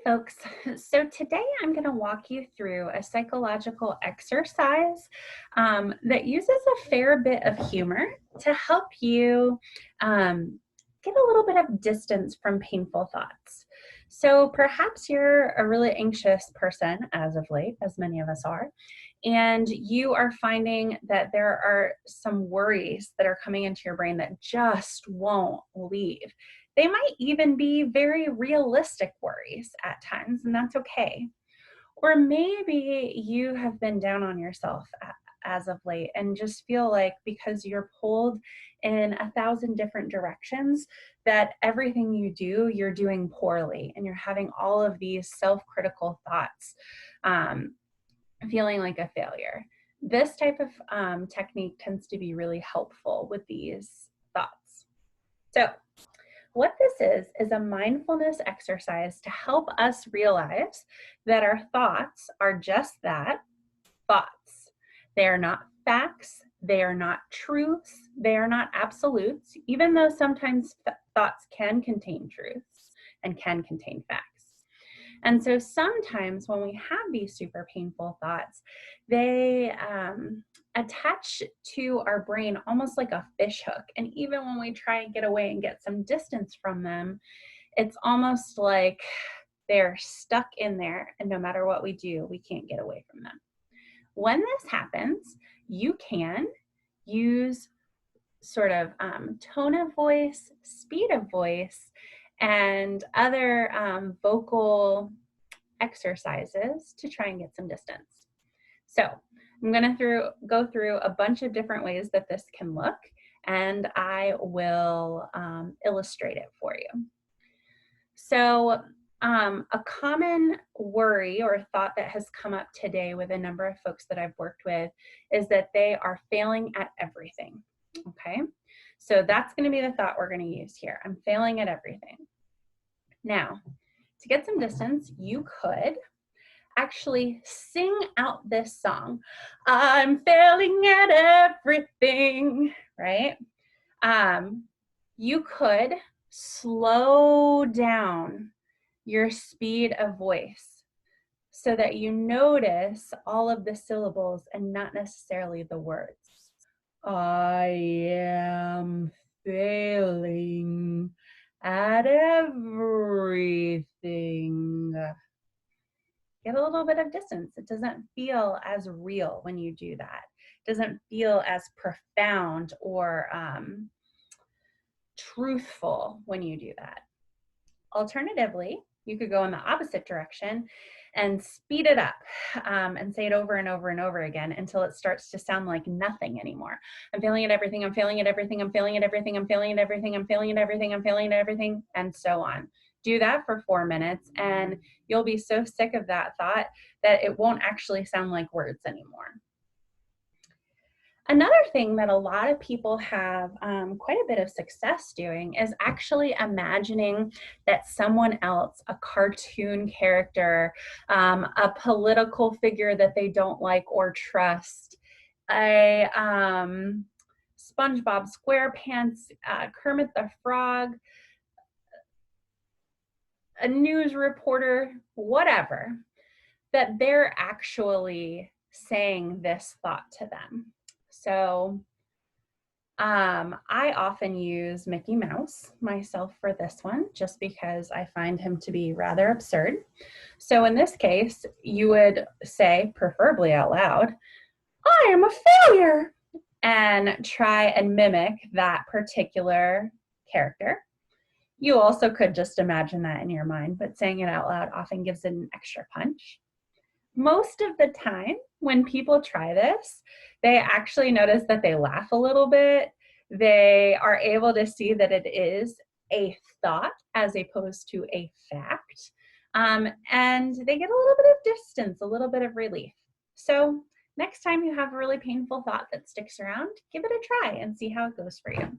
folks. So today I'm going to walk you through a psychological exercise that uses a fair bit of humor to help you get a little bit of distance from painful thoughts. So perhaps you're a really anxious person as of late, as many of us are, and you are finding that there are some worries that are coming into your brain that just won't leave. They might even be very realistic worries at times, and that's okay. Or maybe you have been down on yourself as of late and just feel like because you're pulled in 1,000 different directions, that everything you do, you're doing poorly, and you're having all of these self-critical thoughts, feeling like a failure. This type of technique tends to be really helpful with these thoughts. So, what this is a mindfulness exercise to help us realize that our thoughts are just that, thoughts. They are not facts, they are not truths, they are not absolutes, even though sometimes thoughts can contain truths and can contain facts. And so sometimes when we have these super painful thoughts, they attach to our brain almost like a fish hook. And even when we try and get away and get some distance from them, it's almost like they're stuck in there, and no matter what we do, we can't get away from them. When this happens, you can use sort of tone of voice, speed of voice, and other vocal exercises to try and get some distance. So I'm going to go through a bunch of different ways that this can look, and I will illustrate it for you. So a common worry or thought that has come up today with a number of folks that I've worked with is that they are failing at everything. Okay, so that's going to be the thought we're going to use here. I'm failing at everything. Now, to get some distance, you could actually sing out this song. I'm failing at everything, right? You could slow down your speed of voice so that you notice all of the syllables and not necessarily the words. I am failing at everything. Get a little bit of distance. It doesn't feel as real when you do that. It doesn't feel as profound or truthful when you do that. Alternatively, you could go in the opposite direction and speed it up and say it over and over and over again until it starts to sound like nothing anymore. I'm failing at everything, I'm failing at everything, I'm failing at everything, I'm failing at everything, I'm failing at everything, I'm failing at everything, and so on. Do that for 4 minutes and you'll be so sick of that thought that it won't actually sound like words anymore. Another thing that a lot of people have quite a bit of success doing is actually imagining that someone else, a cartoon character, a political figure that they don't like or trust, a SpongeBob SquarePants, Kermit the Frog, a news reporter, whatever, that they're actually saying this thought to them. So I often use Mickey Mouse myself for this one, just because I find him to be rather absurd. So in this case, you would say, preferably out loud, I am a failure, and try and mimic that particular character. You also could just imagine that in your mind, but saying it out loud often gives it an extra punch. Most of the time, when people try this, they actually notice that they laugh a little bit. They are able to see that it is a thought as opposed to a fact. And they get a little bit of distance, a little bit of relief. So next time you have a really painful thought that sticks around, give it a try and see how it goes for you.